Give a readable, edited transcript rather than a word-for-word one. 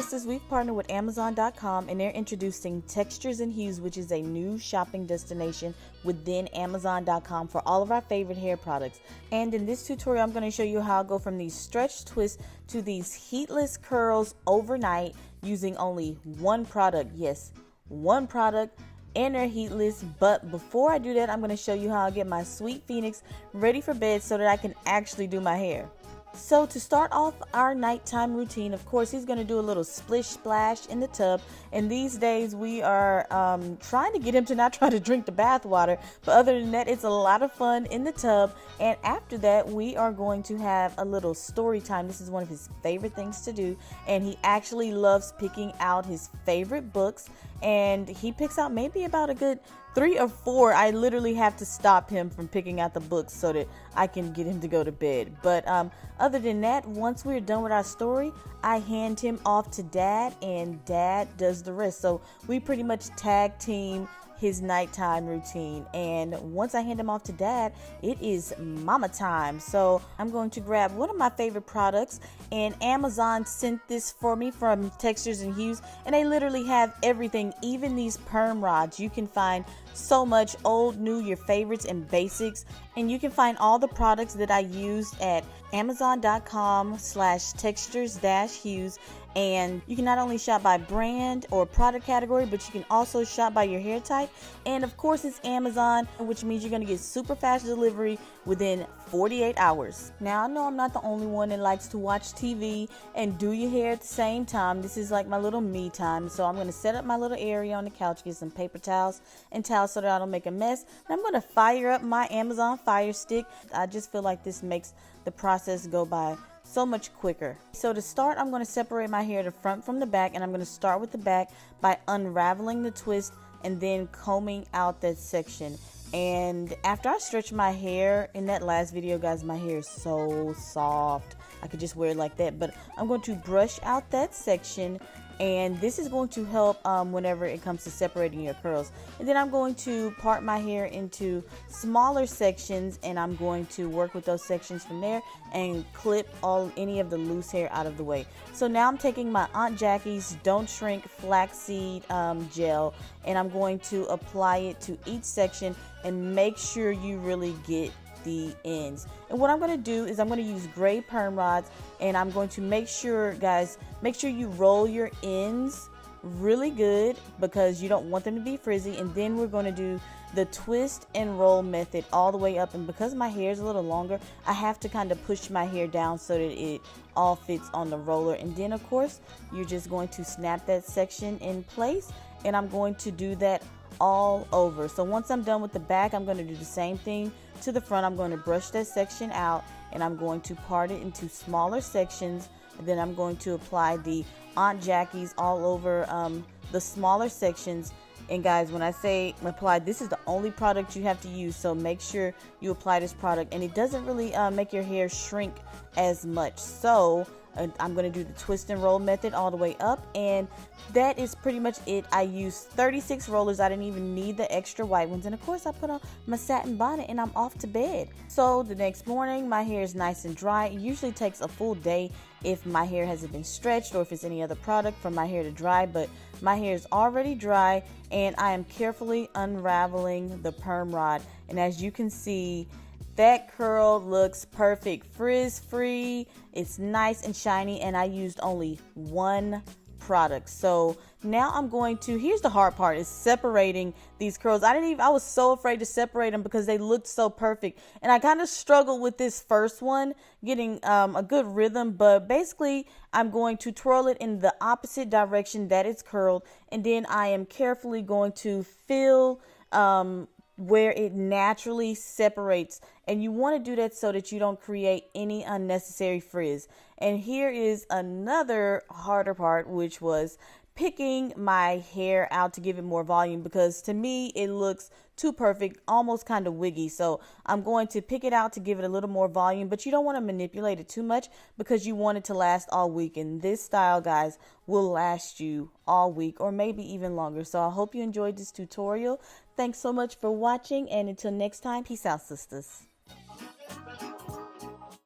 Sistas, we've partnered with Amazon.com and they're introducing Textures and Hues, which is a new shopping destination within Amazon.com for all of our favorite hair products. And in this tutorial, I'm going to show you how I go from these stretch twists to these heatless curls overnight using only one product. Yes, one product, and they're heatless. But before I do that, I'm going to show you how I get my sweet Phoenix ready for bed so that I can actually do my hair. So to start off our nighttime routine, of course, he's going to do a little splish splash in the tub. And these days we are trying to get him to not try to drink the bath water. But other than that, it's a lot of fun in the tub. And after that, we are going to have a little story time. This is one of his favorite things to do. And he actually loves picking out his favorite books. And he picks out maybe about a good 3 or 4. I literally have to stop him from picking out the books so that I can get him to go to bed. But other than that, once we're done with our story, I hand him off to Dad, and Dad does the rest. So we pretty much tag team his nighttime routine. And once I hand him off to Dad, it is mama time. So I'm going to grab one of my favorite products, and Amazon sent this for me from Textures and Hues, and they literally have everything, even these perm rods. You can find so much old, new, your favorites and basics, and you can find all the products that I used at Amazon.com/textures-hues. And you can not only shop by brand or product category, but you can also shop by your hair type. And of course, it's Amazon, which means you're going to get super fast delivery within 48 hours. Now, I know I'm not the only one that likes to watch TV and do your hair at the same time. This is like my little me time. So I'm going to set up my little area on the couch, get some paper towels and towels so that I don't make a mess. And I'm going to fire up my Amazon Fire Stick. I just feel like this makes the process go by so much quicker. So to start, I'm going to separate my hair, the front from the back, and I'm going to start with the back by unraveling the twist and then combing out that section. And after I stretch my hair in that last video, guys, my hair is so soft. I could just wear it like that, but I'm going to brush out that section, and this is going to help whenever it comes to separating your curls. And then I'm going to part my hair into smaller sections, and I'm going to work with those sections from there and clip any of the loose hair out of the way. So now I'm taking my Aunt Jackie's Don't Shrink Flaxseed Gel, and I'm going to apply it to each section and make sure you really get the ends. And what I'm going to do is I'm going to use gray perm rods, and I'm going to make sure, guys, make sure you roll your ends really good because you don't want them to be frizzy. And then we're going to do the twist and roll method all the way up. And because my hair is a little longer, I have to kind of push my hair down so that it all fits on the roller. And then of course you're just going to snap that section in place, and I'm going to do that all over. So once I'm done with the back, I'm going to do the same thing to the front. I'm going to brush that section out, and I'm going to part it into smaller sections, and then I'm going to apply the Aunt Jackie's all over the smaller sections. And guys, when I say apply, this is the only product you have to use, so make sure you apply this product, and it doesn't really make your hair shrink as much. So I'm going to do the twist and roll method all the way up, and that is pretty much it. I used 36 rollers. I didn't even need the extra white ones, and of course I put on my satin bonnet and I'm off to bed. So the next morning my hair is nice and dry. It usually takes a full day if my hair hasn't been stretched or if it's any other product for my hair to dry, but my hair is already dry, and I am carefully unraveling the perm rod. And as you can see, that curl looks perfect, frizz free. It's nice and shiny, and I used only one product. So now I'm going to, here's the hard part, is separating these curls. I was so afraid to separate them because they looked so perfect, and I kind of struggled with this first one getting a good rhythm. But basically I'm going to twirl it in the opposite direction that it's curled, and then I am carefully going to fill where it naturally separates. And you want to do that so that you don't create any unnecessary frizz. And here is another harder part, which was picking my hair out to give it more volume, because to me it looks too perfect, almost kind of wiggy. So I'm going to pick it out to give it a little more volume, but you don't want to manipulate it too much because you want it to last all week. And this style, guys, will last you all week or maybe even longer. So I hope you enjoyed this tutorial. Thanks so much for watching, and until next time, peace out, sisters.